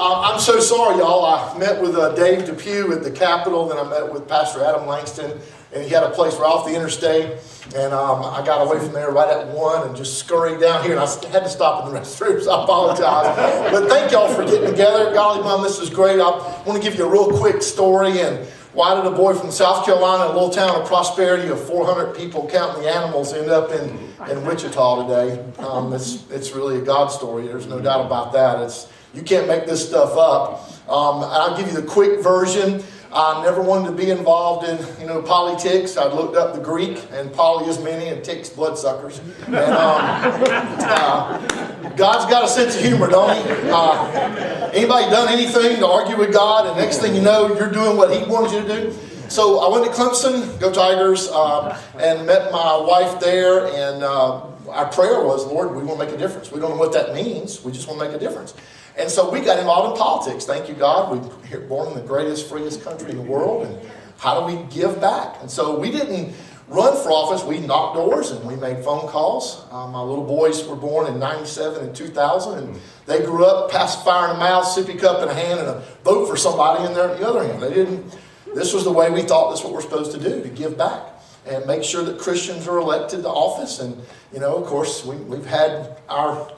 I'm so sorry, y'all. I met with Dave Depew at the Capitol, then I met with Pastor Adam Langston, and he had a place right off the interstate, and I got away from there right at 1 and just scurried down here, and I had to stop in the restroom, so I apologize. But thank y'all for getting together. Golly, Mom, this is great. I want to give you a real quick story, and why did a boy from South Carolina, a little town of prosperity of 400 people counting the animals, end up in Wichita today? It's really a God story. There's no doubt about that. You can't make this stuff up. I'll give you the quick version. I never wanted to be involved in, politics. I looked up the Greek, and poly is many, and ticks bloodsuckers. And God's got a sense of humor, don't he? Anybody done anything to argue with God, and next thing you know, you're doing what He wanted you to do? So I went to Clemson, go Tigers, and met my wife there, and our prayer was, Lord, we want to make a difference. We don't know what that means. We just want to make a difference. And so we got involved in politics. Thank you, God. We were born in the greatest, freest country in the world. And how do we give back? And so we didn't run for office. We knocked doors and we made phone calls. My little boys were born in 97 and 2000. And they grew up pacifier in a mouth, sippy cup in a hand, and a vote for somebody in the other hand. This was the way we thought this is what we're supposed to do, to give back and make sure that Christians are elected to office. And, of course, we've had our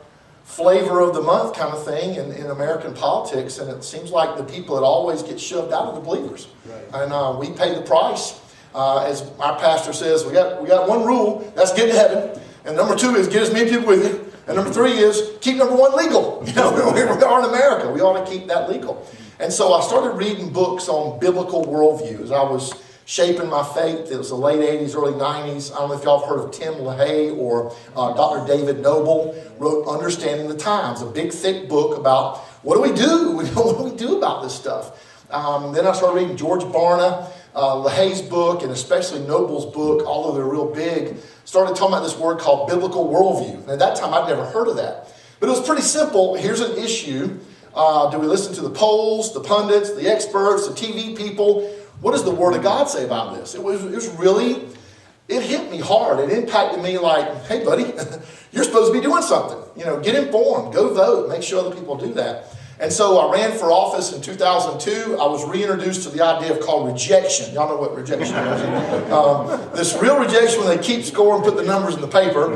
flavor of the month kind of thing in American politics, and it seems like the people that always get shoved out of the believers. Right. And we pay the price. As my pastor says, we got one rule, that's get to heaven. And number 2 is get as many people with you. And number 3 is keep number 1 legal. We are in America. We ought to keep that legal. And so I started reading books on biblical worldview as I was shaping my faith. It was the late 80s, early 90s. I don't know if y'all have heard of Tim LaHaye or Dr. David Noble wrote Understanding the Times, a big, thick book about what do we do? What do we do about this stuff? Then I started reading George Barna, LaHaye's book, and especially Noble's book, although they're real big, started talking about this word called biblical worldview. And at that time, I'd never heard of that. But it was pretty simple. Here's an issue. Do we listen to the polls, the pundits, the experts, the TV people? What does the Word of God say about this? It hit me hard. It impacted me like, hey, buddy, you're supposed to be doing something. Get informed, go vote, make sure other people do that. And so I ran for office in 2002. I was reintroduced to the idea of called rejection. Y'all know what rejection is. This real rejection when they keep score and put the numbers in the paper.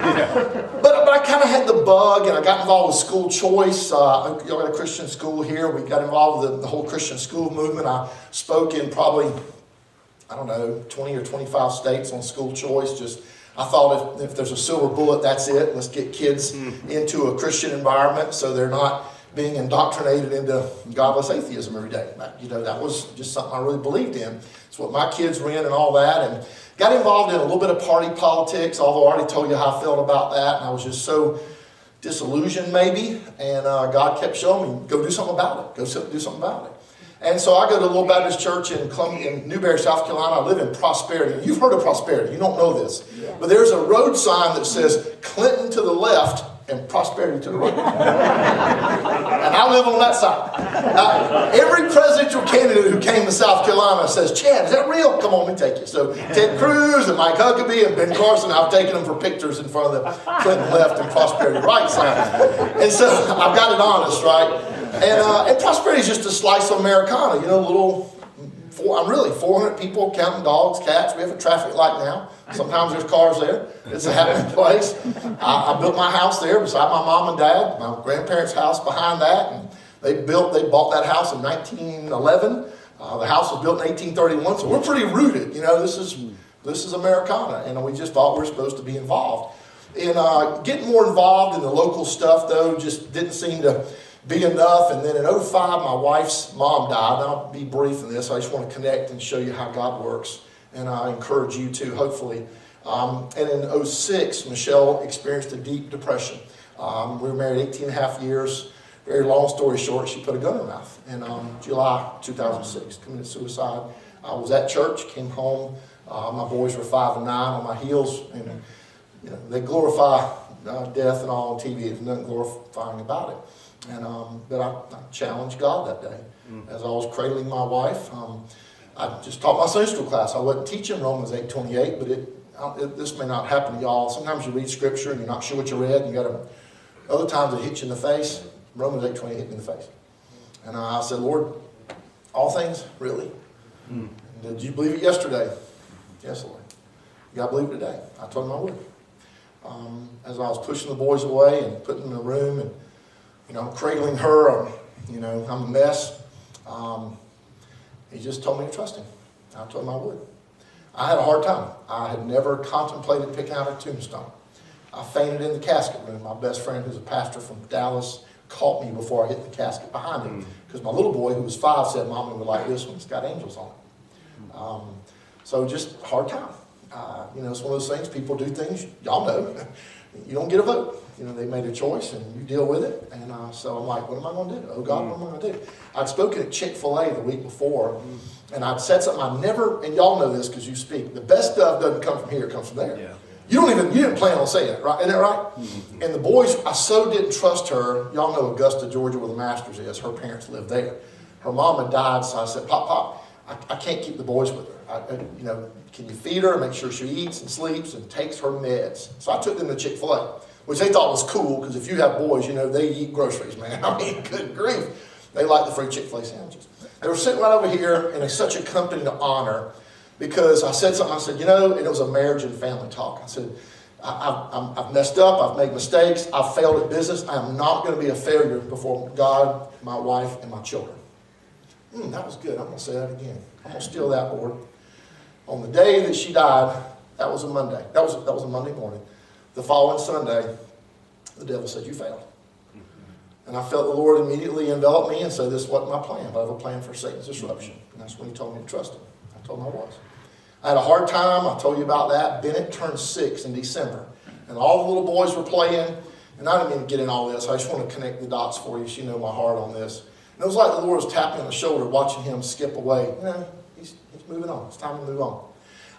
But I kind of had the bug, and I got involved with school choice. Y'all got a Christian school here. We got involved with the whole Christian school movement. I spoke in probably, 20 or 25 states on school choice. I thought if there's a silver bullet, that's it. Let's get kids into a Christian environment so they're not being indoctrinated into godless atheism every day. That was just something I really believed in. It's what my kids were in and all that. And got involved in a little bit of party politics, although I already told you how I felt about that. And I was just so disillusioned maybe. And God kept showing me, go do something about it. Go do something about it. And so I go to a little Baptist church in Newberry, South Carolina. I live in Prosperity. You've heard of Prosperity. You don't know this. Yeah. But there's a road sign that says Clinton to the left and Prosperity to the right. And I live on that side. Every presidential candidate who came to South Carolina says, Chad, is that real? Come on, let me take you. So Ted Cruz and Mike Huckabee and Ben Carson, I've taken them for pictures in front of the Clinton left and Prosperity right side. And so I've got it honest, right? And Prosperity is just a slice of Americana, 400 people counting dogs, cats. We have a traffic light now. Sometimes there's cars there. It's a happening place. I built my house there beside my mom and dad, my grandparents' house behind that. And they bought that house in 1911. The house was built in 1831, so we're pretty rooted. This is Americana, and we just thought we were supposed to be involved. And getting more involved in the local stuff, though, just didn't seem to be enough. And then in 2005, my wife's mom died. And I'll be brief in this. I just want to connect and show you how God works. And I encourage you to, hopefully. And in 2006, Michelle experienced a deep depression. We were married 18 and a half years. Very long story short, she put a gun in her mouth in July 2006, committed suicide. I was at church, came home. My boys were 5 and 9 on my heels. And they glorify death and all on TV. There's nothing glorifying about it. But I challenged God that day. As I was cradling my wife, I just taught my Sunday school class. I wasn't teaching Romans 8:28, but this may not happen to y'all. Sometimes you read scripture and you're not sure what you read. And other times it hits you in the face. Romans 8:20 hit me in the face. And I said, Lord, all things, really? Did you believe it yesterday? Yes, Lord. You got to believe it today. I told him I would. As I was pushing the boys away and putting them in the room and, cradling her, I'm a mess. He just told me to trust him. I told him I would. I had a hard time. I had never contemplated picking out a tombstone. I fainted in the casket room. My best friend, who's a pastor from Dallas, caught me before I hit the casket behind him. Because my little boy, who was 5, said, Mommy would like this one. It's got angels on it. So just hard time. It's one of those things. People do things. Y'all know. You don't get a vote. They made a choice and you deal with it. And so I'm like, what am I going to do? Oh, God, what am I going to do? I'd spoken at Chick-fil-A the week before. And I'd said something I never, and y'all know this because you speak, the best stuff doesn't come from here, it comes from there. Yeah. You didn't plan on saying it, right? Isn't that right? Mm-hmm. And the boys, I so didn't trust her. Y'all know Augusta, Georgia, where the Masters is. Her parents live there. Her mom had died, so I said, Pop, I can't keep the boys with her. Can you feed her and make sure she eats and sleeps and takes her meds? So I took them to Chick-fil-A, which they thought was cool because if you have boys, they eat groceries, man. I mean, good grief. They like the free Chick-fil-A sandwiches. They were sitting right over here, and it's such a company to honor because I said something. I said, and it was a marriage and family talk. I said, I've messed up. I've made mistakes. I've failed at business. I am not going to be a failure before God, my wife, and my children. That was good. I'm going to say that again. I'm going to steal that, Lord. On the day that she died, that was a Monday. That was a Monday morning. The following Sunday, the devil said, you failed. And I felt the Lord immediately envelop me and say, this wasn't my plan, but I have a plan for Satan's disruption. And that's when he told me to trust him. I told him I was. I had a hard time. I told you about that. Bennett turned 6 in December. And all the little boys were playing. And I didn't mean to get in all this. I just want to connect the dots for you so you know my heart on this. And it was like the Lord was tapping on the shoulder, watching him skip away. He's moving on. It's time to move on.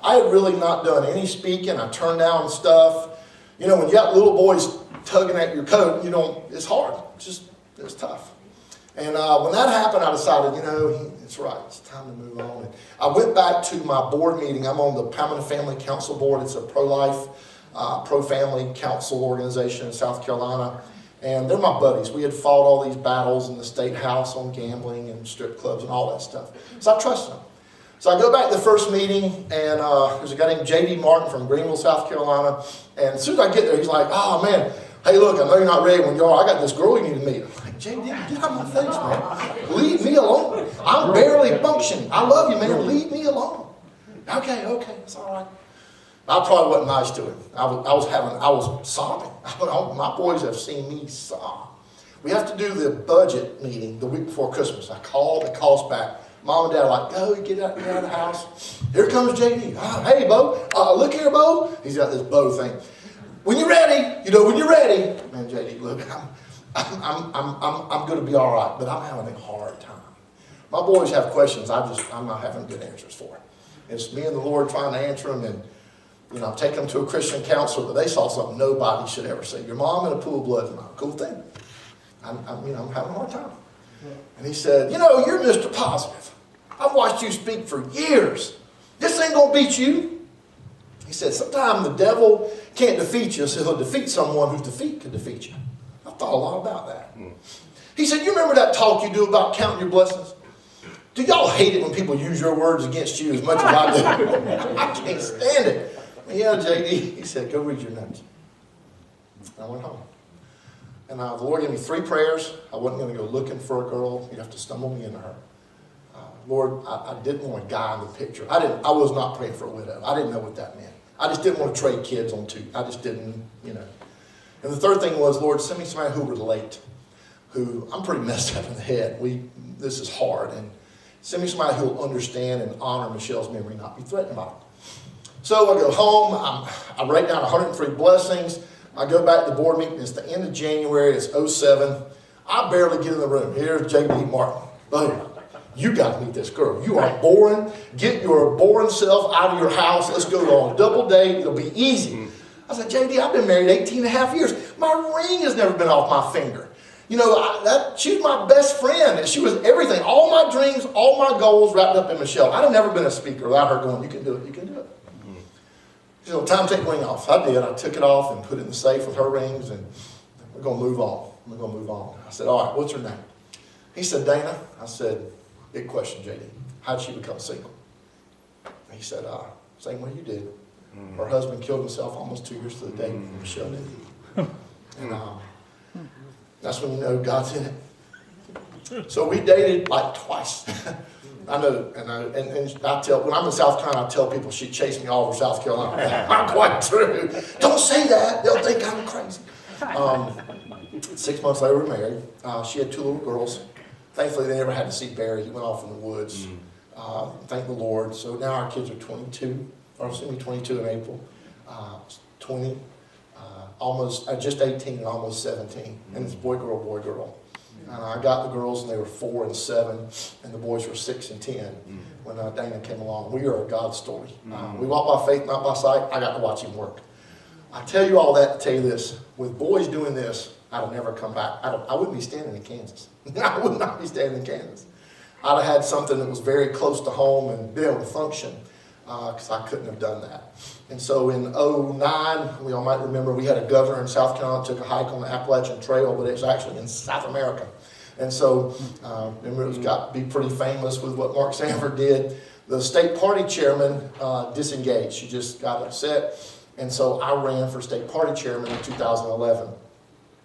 I had really not done any speaking. I turned down stuff. When you got little boys tugging at your coat, it's hard. It's tough. And when that happened, I decided, it's right. It's time to move on. And I went back to my board meeting. I'm on the Pamela Family Council Board. It's a pro-life, pro-family council organization in South Carolina. And they're my buddies. We had fought all these battles in the state house on gambling and strip clubs and all that stuff. So I trust them. So I go back to the first meeting, and there's a guy named J.D. Martin from Greenville, South Carolina. And as soon as I get there, he's like, oh, man, hey, look, I know you're not ready when you are. I got this girl you need to meet. I'm like, J.D., get out of my face, man. Leave me alone. I'm barely functioning. I love you, man. Leave me alone. Okay, it's all right. I probably wasn't nice to him. I was sobbing. My boys have seen me sob. We have to do the budget meeting the week before Christmas. I called, it calls back. Mom and Dad are like, go, get out of the house. Here comes JD. Hey, Bo. Look here, Bo. He's got this Bo thing. When you're ready, when you're ready. Man, JD, look, I'm going to be all right, but I'm having a hard time. My boys have questions I'm not having good answers for. It's me and the Lord trying to answer them, and I've taken them to a Christian counselor, but they saw something nobody should ever see. Your mom in a pool of blood is not a cool thing. I'm having a hard time. And he said, you're Mr. Positive. I've watched you speak for years. This ain't going to beat you. He said, sometimes the devil can't defeat you, so he'll defeat someone whose defeat could defeat you. I thought a lot about that. He said, you remember that talk you do about counting your blessings? Do y'all hate it when people use your words against you as much as I do? I can't stand it. Yeah, JD, he said, go read your notes. And I went home. And the Lord gave me 3 prayers. I wasn't going to go looking for a girl. You'd have to stumble me into her. Lord, I didn't want a guy in the picture. I was not praying for a widow. I didn't know what that meant. I just didn't want to trade kids on 2. I just didn't, And the third thing was, Lord, send me somebody who relate, who I'm pretty messed up in the head. This is hard. And send me somebody who will understand and honor Michelle's memory, not be threatened by it. So I go home. I write down 103 blessings. I go back to the board meeting. It's the end of January. It's 07. I barely get in the room. Here's J.D. Martin. Boom. You got to meet this girl. You are boring. Get your boring self out of your house. Let's go on a double date. It'll be easy. I said, JD, I've been married 18 and a half years. My ring has never been off my finger. She was my best friend. And she was everything. All my dreams, all my goals wrapped up in Michelle. I'd have never been a speaker without her going, you can do it, you can do it. Time to take the ring off. I did. I took it off and put it in the safe with her rings, and we're going to move on. I'm going to move on. I said, all right, what's her name? He said, Dana. I said, big question, JD. How'd she become single? He said, same way you did. Her husband killed himself almost 2 years to the day before Michelle did. And that's when you know God's in it. So we dated like twice. I know, and I tell, when I'm in South Carolina, I tell people she chased me all over South Carolina. Not quite true. Don't say that. They'll think I'm crazy. 6 months later, we were married. She had 2 little girls. Thankfully, they never had to see Barry. He went off in the woods. Thank the Lord. So now our kids are 22, or soon be 22 in April. 20, almost, just 18 and almost 17. And it's boy, girl, boy, girl. And I got the girls, and they were 4 and 7, and the boys were 6 and 10 when Dana came along. We are a God story. We walk by faith, not by sight. I got to watch him work. I tell you all that to tell you this. With boys doing this, I'd have never come back. I wouldn't be standing in Kansas. I would not be standing in Kansas. I'd have had something that was very close to home and be able to function because I couldn't have done that. And so in 2009, we all might remember, we had a governor in South Carolina took a hike on the Appalachian Trail, but it was actually in South America. And so, remember, it was got to be pretty famous with what Mark Sanford did. The state party chairman disengaged. She just got upset. And so I ran for state party chairman in 2011.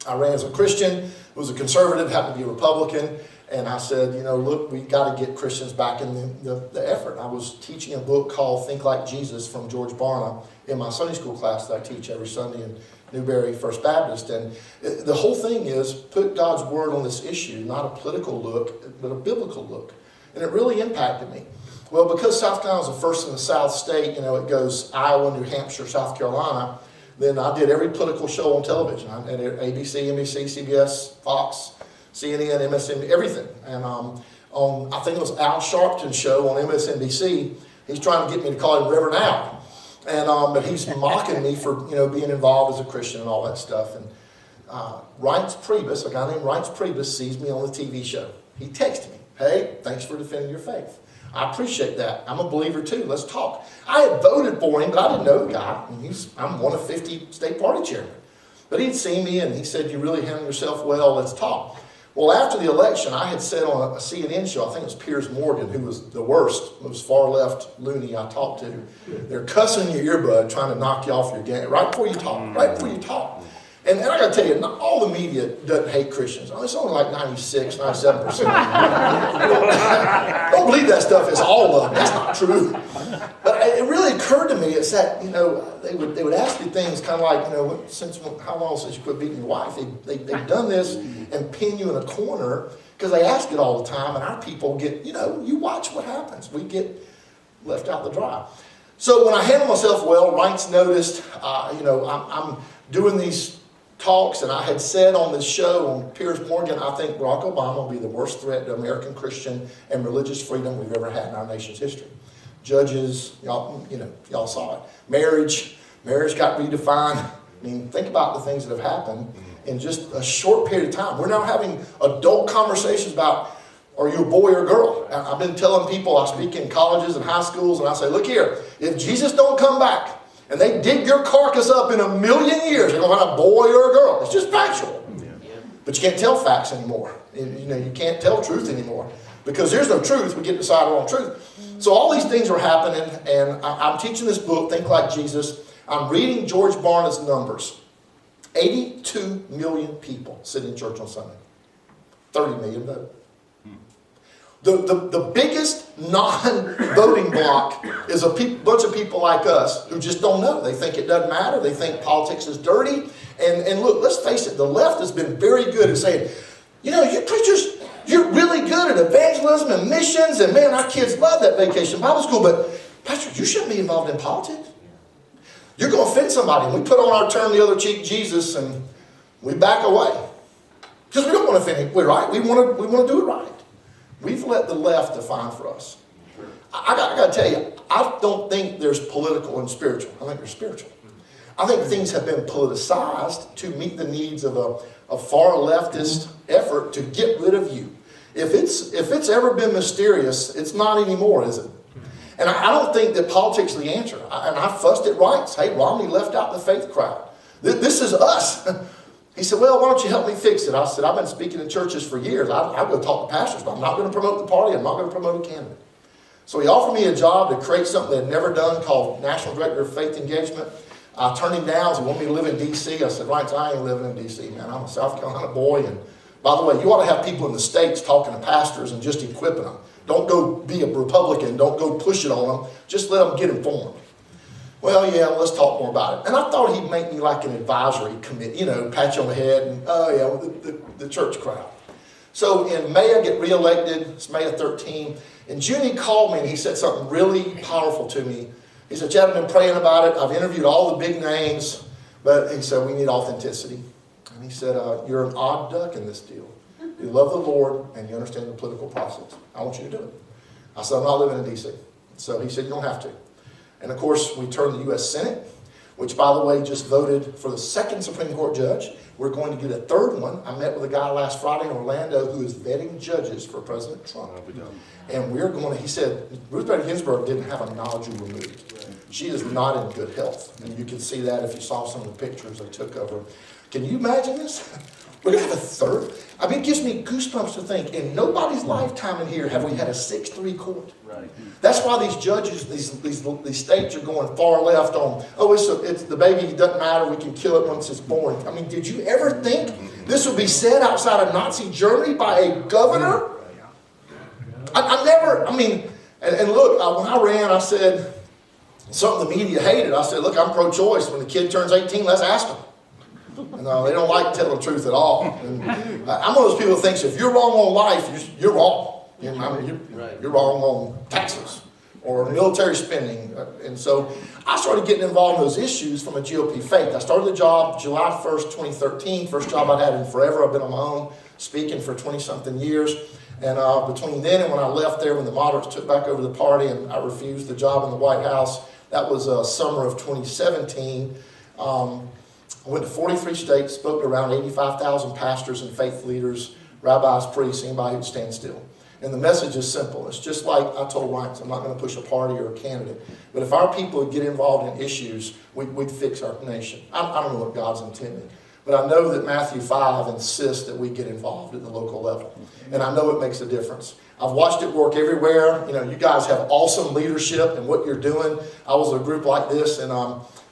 I ran as a Christian, was a conservative, happened to be a Republican. And I said, you know, look, we got to get Christians back in the effort. I was teaching a book called Think Like Jesus from George Barna in my Sunday school class that I teach every Sunday in Newberry First Baptist. And the whole thing is put God's word on this issue, not a political look, but a biblical look. And it really impacted me. Well, because South Carolina is the first in the South state, you know, it goes Iowa, New Hampshire, South Carolina. Then I did every political show on television. I did ABC, NBC, CBS, Fox, CNN, MSNBC, everything. And on, I think it was Al Sharpton's show on MSNBC, he's trying to get me to call him Reverend Al. And, but he's mocking me for, you know, being involved as a Christian and all that stuff. And Reince Priebus, a guy named Reince Priebus, sees me on the TV show. He texted me, hey, thanks for defending your faith. I appreciate that. I'm a believer too. Let's talk. I had voted for him, but I didn't know the guy. And I'm one of 50 state party chairmen. But he'd seen me and he said, you really handle yourself well. Let's talk. Well, after the election, I had said on a CNN show, I think it was Piers Morgan, who was the worst, most far left loony I talked to. They're cussing your earbud, trying to knock you off your game right before you talk, right before you talk. And I got to tell you, not all the media doesn't hate Christians. It's only like 96, 97%. Don't believe that stuff is all of them. That's not true. But it really occurred to me, it's that, you know, they would ask you things kind of like, you know, how long since you quit beating your wife? They've done this and pin you in a corner because they ask it all the time, and our people get, you know, you watch what happens. We get left out the dry. So when I handle myself well, Reince noticed, you know, I'm doing these talks, and I had said on this show on Piers Morgan, I think Barack Obama will be the worst threat to American Christian and religious freedom we've ever had in our nation's history. Judges, y'all saw it. Marriage got redefined. I mean, think about the things that have happened in just a short period of time. We're now having adult conversations about, are you a boy or a girl? I've been telling people, I speak in colleges and high schools, and I say, look here, if Jesus don't come back, and they dig your carcass up in 1,000,000 years, they're going to find a boy or a girl. It's just factual. But you can't tell facts anymore. You can't tell truth anymore. Because there's no truth, we get to decide our own truth. So all these things are happening, and I'm teaching this book, Think Like Jesus. I'm reading George Barna's numbers. 82 million people sit in church on Sunday. 30 million vote. The biggest non-voting block is a bunch of people like us who just don't know. They think it doesn't matter. They think politics is dirty. And look, let's face it, the left has been very good at saying, you know, you preachers, you're really good at evangelism and missions, and man, our kids love that vacation Bible school, but Pastor, you shouldn't be involved in politics. You're going to offend somebody. And we put on our turn the other cheek, Jesus, and we back away. Because we don't want to offend him. We're right. We want to do it right. We've let the left define for us. I got to tell you, I don't think there's political and spiritual. I think there's spiritual. I think things have been politicized to meet the needs of a far leftist effort to get rid of you. If it's ever been mysterious, it's not anymore, is it? And I don't think that politics is the answer. And I fussed at Reince. Hey, Romney left out the faith crowd. This is us. He said, well, why don't you help me fix it? I said, I've been speaking in churches for years. I'll go talk to pastors, but I'm not going to promote the party. I'm not going to promote a candidate. So he offered me a job to create something they'd never done called National Director of Faith Engagement. I turned him down. He wanted me to live in D.C. I said, right, I ain't living in D.C., man. I'm a South Carolina boy. And by the way, you ought to have people in the States talking to pastors and just equipping them. Don't go be a Republican. Don't go push it on them. Just let them get informed. Well, yeah, let's talk more about it. And I thought he'd make me like an advisory committee, pat you on the head, and, the church crowd. So in May, I get reelected. It's May of 13. In June, he called me, and he said something really powerful to me. He said, Chad, I've been praying about it. I've interviewed all the big names, but he said, we need authenticity. And he said, you're an odd duck in this deal. You love the Lord, and you understand the political process. I want you to do it. I said, I'm not living in D.C. So he said, you don't have to. And of course, we turned the U.S. Senate, which, by the way, just voted for the second Supreme Court judge. We're going to get a third one. I met with a guy last Friday in Orlando who is vetting judges for President Trump. And we're going to, he said, Ruth Bader Ginsburg didn't have a nodule removed. She is not in good health. And you can see that if you saw some of the pictures I took of her. Can you imagine this? We're going to have a third. I mean, it gives me goosebumps to think, in nobody's lifetime in here have we had a 6-3 court. Right. That's why these judges, these states are going far left on, it's the baby, it doesn't matter, we can kill it once it's born. I mean, did you ever think this would be said outside of Nazi Germany by a governor? And look, when I ran, I said, something the media hated, I said, look, I'm pro-choice. When the kid turns 18, let's ask him. And they don't like telling the truth at all. And I'm one of those people who thinks if you're wrong on life, you're wrong. You're wrong on taxes or military spending. And so I started getting involved in those issues from a GOP faith. I started the job July 1st, 2013. First job I'd had in forever. I've been on my own speaking for 20-something years. And between then and when I left there, when the moderates took back over the party and I refused the job in the White House, that was summer of 2017. I went to 43 states, spoke to around 85,000 pastors and faith leaders, rabbis, priests, anybody who'd stand still. And the message is simple. It's just like I told Ryan, I'm not going to push a party or a candidate. But if our people would get involved in issues, we'd fix our nation. I don't know what God's intending. But I know that Matthew 5 insists that we get involved at the local level. And I know it makes a difference. I've watched it work everywhere. You guys have awesome leadership in what you're doing. I was in a group like this in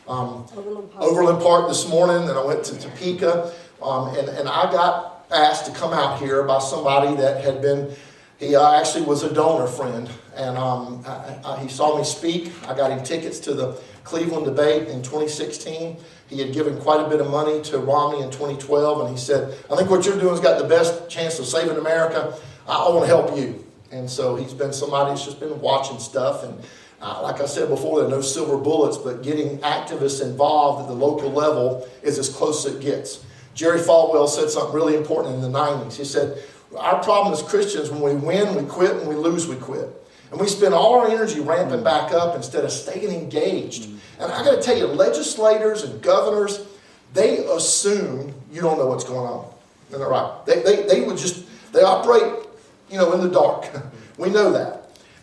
Overland Park this morning, and I went to Topeka, and I got asked to come out here by somebody that had been, he actually was a donor friend, and he saw me speak. I got him tickets to the Cleveland debate in 2016. He had given quite a bit of money to Romney in 2012, and he said, I think what you're doing has got the best chance of saving America. I want to help you. And so he's been somebody who's just been watching stuff, and like I said before, there are no silver bullets, but getting activists involved at the local level is as close as it gets. Jerry Falwell said something really important in the 90s. He said, our problem as Christians, when we win, we quit, and we lose, we quit. And we spend all our energy ramping back up instead of staying engaged. And I got to tell you, legislators and governors, they assume you don't know what's going on. Isn't that right? They operate, in the dark. We know that.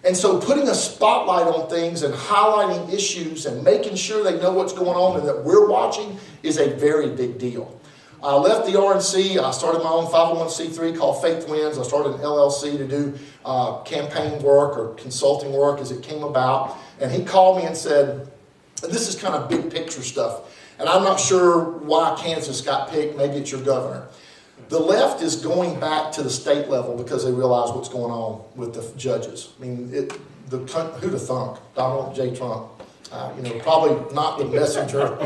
And so putting a spotlight on things and highlighting issues and making sure they know what's going on and that we're watching is a very big deal. I left the RNC. I started my own 501c3 called Faith Wins. I started an LLC to do campaign work or consulting work as it came about. And he called me and said, and this is kind of big picture stuff, and I'm not sure why Kansas got picked. Maybe it's your governor. The left is going back to the state level because they realize what's going on with the judges. I mean, who'd have thunk? Donald J. Trump. Probably not the messenger.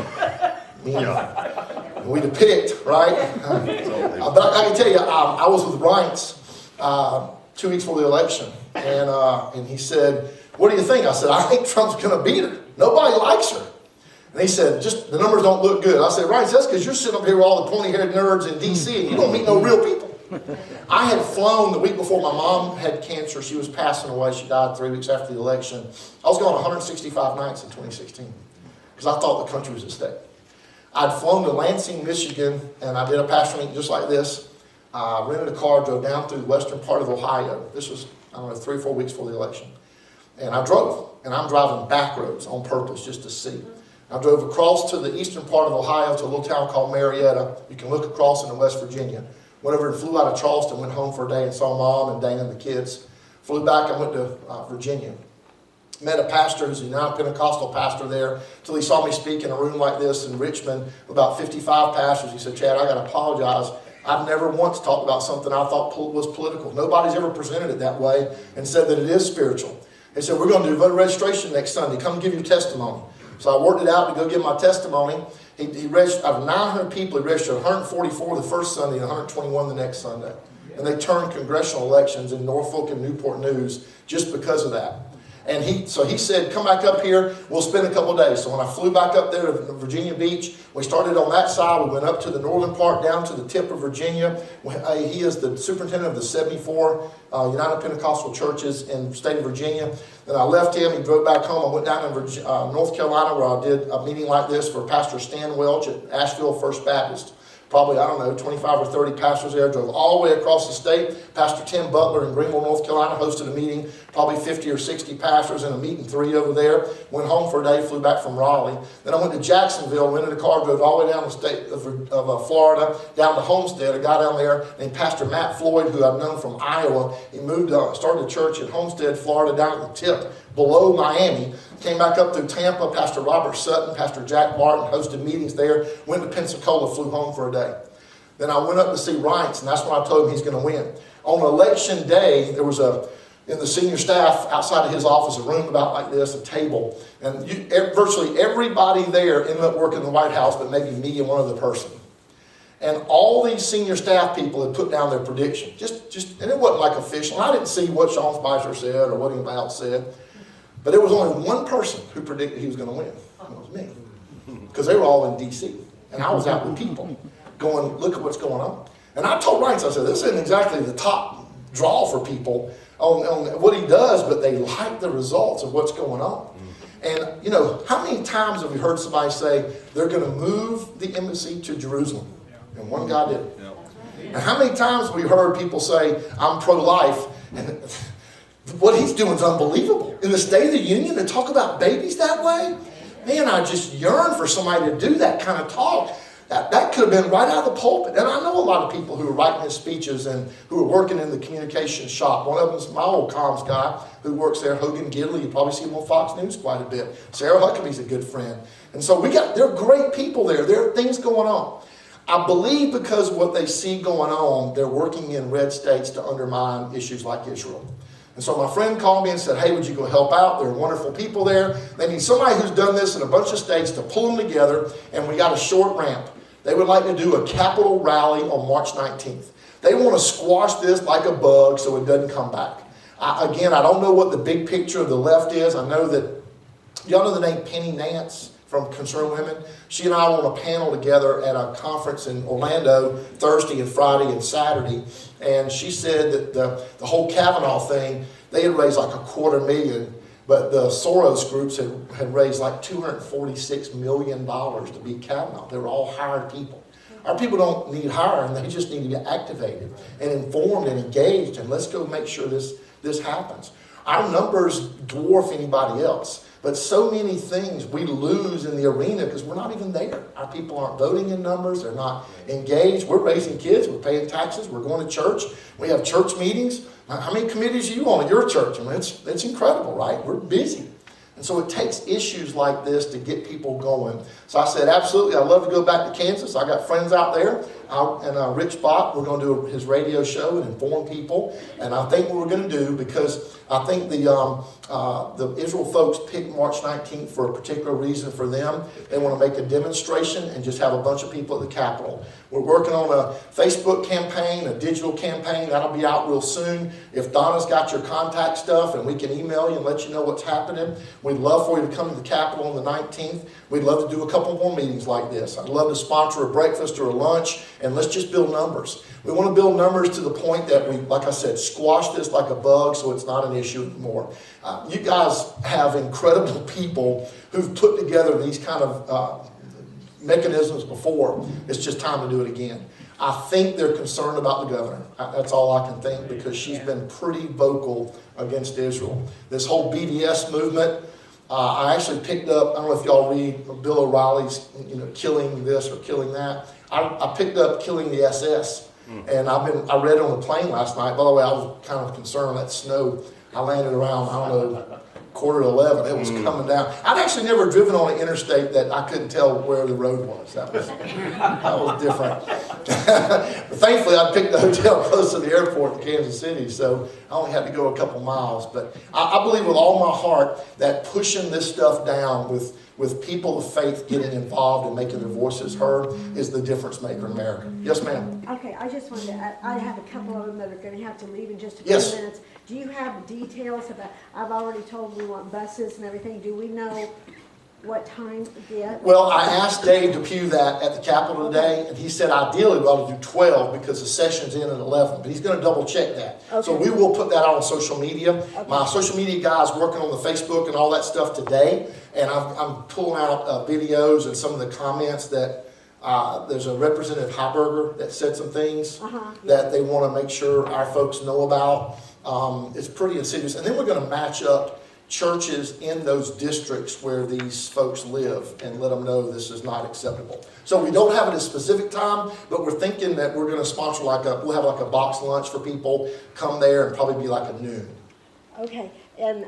We'd have picked, right? But I can tell you, I was with Reince 2 weeks before the election, and he said, what do you think? I said, I think Trump's going to beat her. Nobody likes her. And he said, just the numbers don't look good. I said, Ryan, that's because you're sitting up here with all the pointy-haired nerds in D.C. and you don't meet no real people. I had flown the week before my mom had cancer. She was passing away. She died 3 weeks after the election. I was gone 165 nights in 2016 because I thought the country was at stake. I'd flown to Lansing, Michigan, and I did a pastor meeting just like this. I rented a car, drove down through the western part of Ohio. This was, 3 or 4 weeks before the election. And I drove, and I'm driving back roads on purpose just to see. I drove across to the eastern part of Ohio to a little town called Marietta. You can look across into West Virginia. Went over and flew out of Charleston, went home for a day and saw Mom and Dana and the kids. Flew back and went to Virginia. Met a pastor who's a United Pentecostal pastor there until he saw me speak in a room like this in Richmond, about 55 pastors. He said, Chad, I got to apologize. I've never once talked about something I thought was political. Nobody's ever presented it that way and said that it is spiritual. He said, we're going to do voter registration next Sunday. Come give your testimony. So I worked it out to go give my testimony. He registered, out of 900 people, he registered 144 the first Sunday and 121 the next Sunday. And they turned congressional elections in Norfolk and Newport News just because of that. And he said, come back up here, we'll spend a couple of days. So when I flew back up there to Virginia Beach, we started on that side, we went up to the northern part, down to the tip of Virginia. He is the superintendent of the 74 United Pentecostal churches in the state of Virginia. Then I left him, he drove back home. I went down to North Carolina where I did a meeting like this for Pastor Stan Welch at Asheville First Baptist. Probably, 25 or 30 pastors there, drove all the way across the state. Pastor Tim Butler in Greenville, North Carolina, hosted a meeting, probably 50 or 60 pastors in a meeting 3 over there. Went home for a day, flew back from Raleigh. Then I went to Jacksonville, rented a car, drove all the way down the state of Florida, down to Homestead. A guy down there named Pastor Matt Floyd, who I've known from Iowa. He moved, started a church in Homestead, Florida, down at the tip below Miami. Came back up through Tampa, Pastor Robert Sutton, Pastor Jack Martin, hosted meetings there, went to Pensacola, flew home for a day. Then I went up to see Rice, and that's when I told him he's going to win. On election day, there was in the senior staff outside of his office, a room about like this, a table. And virtually everybody there ended up working in the White House, but maybe me and one other person. And all these senior staff people had put down their prediction. And it wasn't like official. I didn't see what Sean Spicer said or what anybody else said. But there was only one person who predicted he was going to win. It was me. Because they were all in D.C. And I was out with people going, look at what's going on. And I told Ryan, I said, this isn't exactly the top draw for people on what he does, but they like the results of what's going on. And, how many times have we heard somebody say they're going to move the embassy to Jerusalem? And one guy did it. And how many times have we heard people say, I'm pro-life, and what he's doing is unbelievable. In the State of the Union, to talk about babies that way, man, I just yearn for somebody to do that kind of talk. That could have been right out of the pulpit. And I know a lot of people who are writing his speeches and who are working in the communications shop. One of them is my old comms guy who works there, Hogan Gidley. You probably see him on Fox News quite a bit. Sarah Huckabee's a good friend. And so they're great people there. There are things going on. I believe because of what they see going on, they're working in red states to undermine issues like Israel. And so my friend called me and said, hey, would you go help out? There are wonderful people there. They need somebody who's done this in a bunch of states to pull them together, and we got a short ramp. They would like to do a Capitol rally on March 19th. They want to squash this like a bug so it doesn't come back. I don't know what the big picture of the left is. I know that, y'all know the name Penny Nance from Concerned Women? She and I were on a panel together at a conference in Orlando Thursday and Friday and Saturday. And she said that the whole Kavanaugh thing, they had raised like $250,000, but the Soros groups had raised like $246 million to beat Kavanaugh. They were all hired people. Our people don't need hiring, they just need to be activated and informed and engaged, and let's go make sure this happens. Our numbers dwarf anybody else. But so many things we lose in the arena because we're not even there. Our people aren't voting in numbers. They're not engaged. We're raising kids. We're paying taxes. We're going to church. We have church meetings. How many committees are you on at your church? I mean, it's incredible, right? We're busy. And so it takes issues like this to get people going. So I said, absolutely, I'd love to go back to Kansas. I got friends out there. And Rich Bott, we're going to do his radio show and inform people. And I think what we're going to do, because I think the Israel folks picked March 19th for a particular reason for them. They want to make a demonstration and just have a bunch of people at the Capitol. We're working on a Facebook campaign, a digital campaign. That'll be out real soon. If Donna's got your contact stuff and we can email you and let you know what's happening, we'd love for you to come to the Capitol on the 19th. We'd love to do a couple more meetings like this. I'd love to sponsor a breakfast or a lunch, and let's just build numbers. We want to build numbers to the point that we, like I said, squash this like a bug so it's not an issue anymore. You guys have incredible people who've put together these kind of mechanisms before. It's just time to do it again. I think they're concerned about the governor. That's all I can think, because she's been pretty vocal against Israel. This whole BDS movement, I actually picked up, I don't know if y'all read Bill O'Reilly's, killing this or killing that. I picked up Killing the SS. And I read it on the plane last night. By the way, I was kind of concerned that snow. I landed around, 11:15. It was coming down. I'd actually never driven on an interstate that I couldn't tell where the road was. That was different. But thankfully, I picked the hotel close to the airport in Kansas City, so I only had to go a couple miles. But I believe with all my heart that pushing this stuff down with people of faith getting involved and making their voices heard is the difference maker in America. Yes, ma'am. Okay, I just wanted to, I have a couple of them that are going to have to leave in just a few Yes. minutes. Do you have details about, I've already told we want buses and everything. Do we know what time yet? Well, I asked Dave Depew that at the Capitol today, and he said ideally we ought to do 12 because the session's in at 11, but he's going to double check that. Okay. So we will put that out on social media. Okay. My social media guy's working on the Facebook and all that stuff today, and I'm pulling out videos and some of the comments that there's a Representative Heiberger that said some things that they want to make sure our folks know about. It's pretty insidious. And then we're going to match up churches in those districts where these folks live and let them know this is not acceptable. So we don't have it at a specific time, but we're thinking that we're going to sponsor we'll have a box lunch for people, come there and probably be like a noon. Okay, and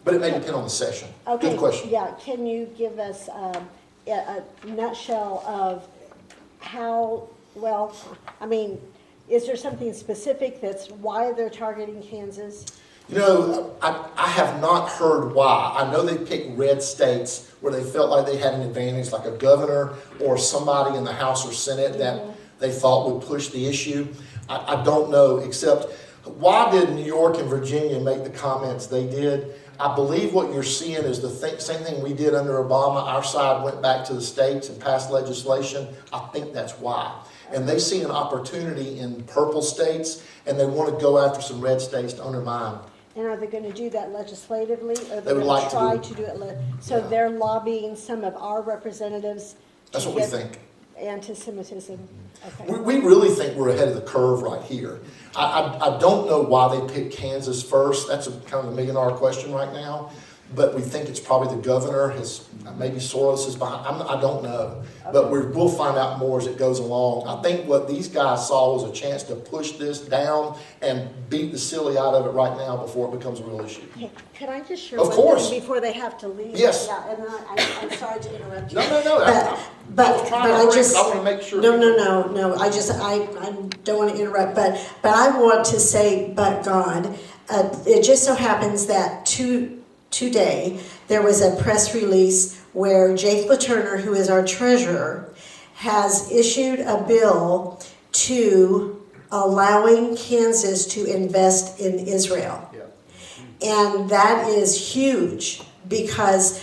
But it may depend on the session. okay, Good question. yeah. Can you give us a nutshell of how well? I mean, is there something specific that's why they're targeting Kansas? I have not heard why. I know they picked red states where they felt like they had an advantage, like a governor or somebody in the House or Senate that they thought would push the issue. I don't know, except why did New York and Virginia make the comments they did? I believe what you're seeing is the same thing we did under Obama. Our side went back to the states and passed legislation. I think that's why. And they see an opportunity in purple states, and they want to go after some red states to undermine. And are they going to do that legislatively, or They would like to try do to do it? So they're lobbying some of our representatives. That's what we think. Anti-Semitism. Okay. We really think we're ahead of the curve right here. I don't know why they picked Kansas first. That's kind of a $1 million question right now. But we think it's probably the governor. Maybe Soros is behind. I don't know. Okay. But we'll find out more as it goes along. I think what these guys saw was a chance to push this down and beat the silly out of it right now before it becomes a real issue. Okay. Can I just share of one course. thing before they have to leave? Yes. Yeah, and I'm sorry to interrupt you. No. But I want to make sure. No. I don't want to interrupt, but I want to say, but God, it just so happens that today there was a press release where Jake LaTurner, who is our treasurer, has issued a bill to allowing Kansas to invest in Israel. Yeah. And that is huge because,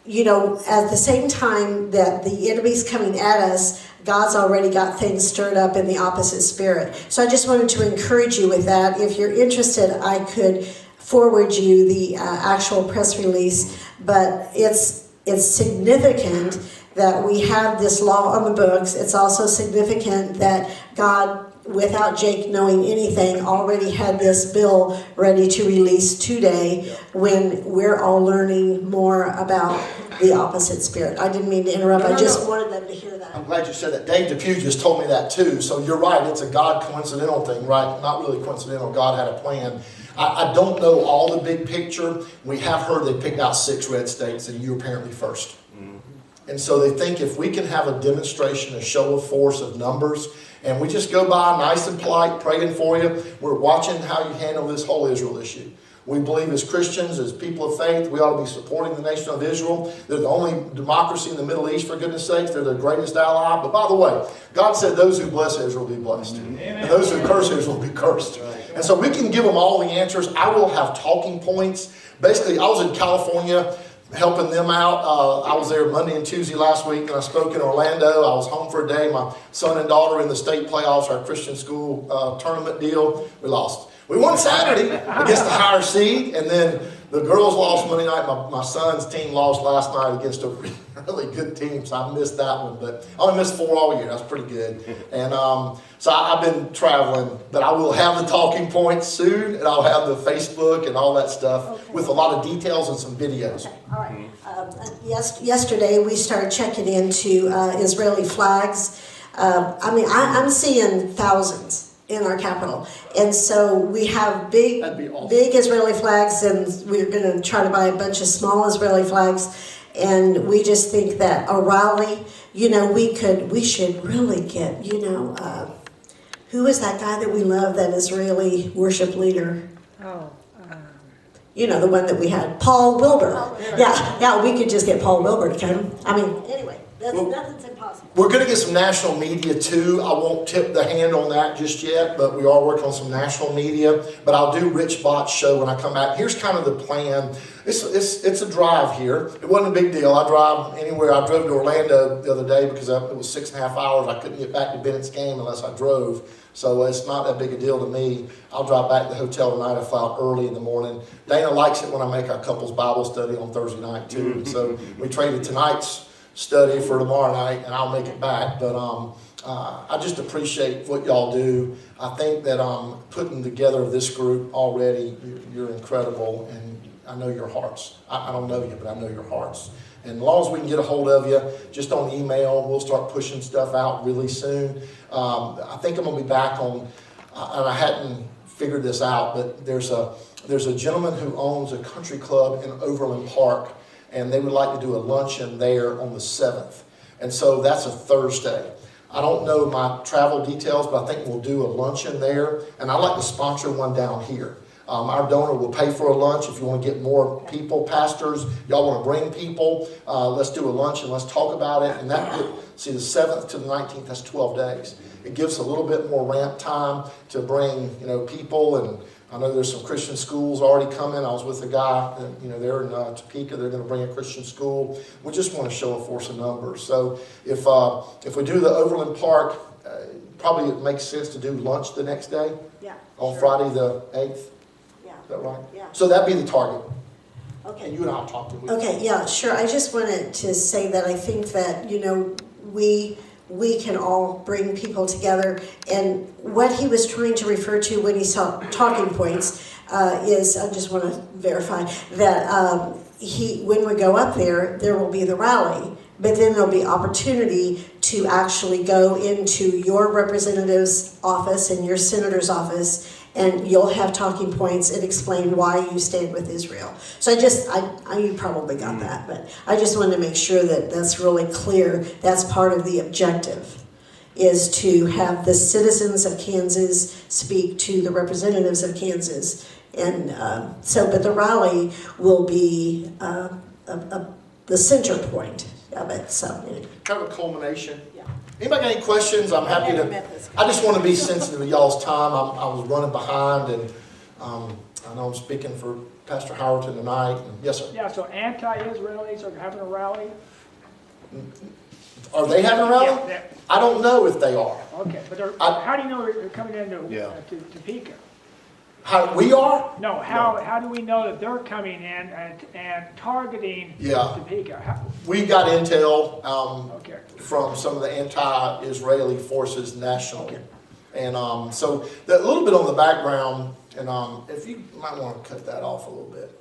at the same time that the enemy's coming at us, God's already got things stirred up in the opposite spirit. So I just wanted to encourage you with that. If you're interested, I could forward you the actual press release, but it's significant that we have this law on the books. It's also significant that God, without Jake knowing anything, already had this bill ready to release today when we're all learning more about the opposite spirit. I didn't mean to interrupt. I just wanted them to hear that. I'm glad you said that. Dave Depew just told me that too. So you're right. It's a God coincidental thing, right? Not really coincidental. God had a plan. I don't know all the big picture. We have heard they picked out 6 red states, and you apparently first. And so they think if we can have a demonstration, a show of force of numbers, and we just go by nice and polite, praying for you, we're watching how you handle this whole Israel issue. We believe as Christians, as people of faith, we ought to be supporting the nation of Israel. They're the only democracy in the Middle East, for goodness sakes. They're the greatest ally. But by the way, God said those who bless Israel will be blessed. Amen. And those who curse Israel will be cursed. Right. And so we can give them all the answers. I will have talking points. Basically, I was in California helping them out. I was there Monday and Tuesday last week, and I spoke in Orlando. I was home for a day. My son and daughter in the state playoffs, our Christian school tournament deal. We lost. We won Saturday against the higher seed, and then The girls lost Monday night. My son's team lost last night against a really good team, so I missed that one. But I only missed 4 all year. That's pretty good. And so I've been traveling, but I will have the talking points soon, and I'll have the Facebook and all that stuff with a lot of details and some videos. Okay. All right. Yesterday we started checking into Israeli flags. I mean, I'm seeing thousands in our capital, and so we have big Israeli flags, and we're going to try to buy a bunch of small Israeli flags. And we just think that a rally, you know, we should really get, you know, who is that guy that we love, that Israeli worship leader? Oh. You know, the one that we had, Paul Wilbur. Yeah, we could just get Paul Wilbur to come. I mean, anyway, nothing's impossible. We're going to get some national media too. I won't tip the hand on that just yet, but we are working on some national media. But I'll do Rich Bott's show when I come back. Here's kind of the plan. It's a drive here. It wasn't a big deal. I drive anywhere. I drove to Orlando the other day because it was 6.5 hours. I couldn't get back to Bennett's game unless I drove. So it's not that big a deal to me. I'll drive back to the hotel tonight. I fly out early in the morning. Dana likes it when I make our couples Bible study on Thursday night too. So we traded tonight's study for tomorrow night, and I'll make it back. But I just appreciate what y'all do. I think that putting together this group already, you're incredible, and I know your hearts. I don't know you, but I know your hearts. And as long as we can get a hold of you, just on email, we'll start pushing stuff out really soon. I think I'm going to be back on, and I hadn't figured this out, but there's a gentleman who owns a country club in Overland Park, and they would like to do a luncheon there on the 7th. And so that's a Thursday. I don't know my travel details, but I think we'll do a luncheon there. And I'd like to sponsor one down here. Our donor will pay for a lunch. If you want to get more people, pastors, y'all want to bring people, let's do a lunch and let's talk about it. And see, the 7th to the 19th, that's 12 days. It gives a little bit more ramp time to bring, you know, people. And I know there's some Christian schools already coming. I was with a guy, you know, they're in Topeka. They're going to bring a Christian school. We just want to show a force of numbers. So if we do the Overland Park, probably it makes sense to do lunch the next day. Yeah. On Friday the 8th. Is that right? Yeah. So that'd be the target. Okay. And you and I'll talk to you. Okay, yeah, sure. I just wanted to say that I think that, you know, we can all bring people together. And what he was trying to refer to when he saw talking points is, I just want to verify that when we go up there will be the rally, but then there'll be opportunity to actually go into your representative's office and your senator's office, and you'll have talking points and explain why you stand with Israel. So you probably got that, but I just wanted to make sure that that's really clear. That's part of the objective, is to have the citizens of Kansas speak to the representatives of Kansas. And but the rally will be the center point of it. So kind of a culmination. Yeah. Anybody got any questions? I'm happy to. I just want to be sensitive to y'all's time. I was running behind, and I know I'm speaking for Pastor Howerton tonight. And, yes, sir. Yeah, so anti-Israelis are having a rally? Are they having a rally? Yeah, I don't know if they are. okay, but how do you know they're coming into to Topeka? How we are? No, how do we know that they're coming in and targeting Topeka? We got intel Okay. from some of the anti-Israeli forces nationally. And so a little bit on the background, and if you might want to cut that off a little bit.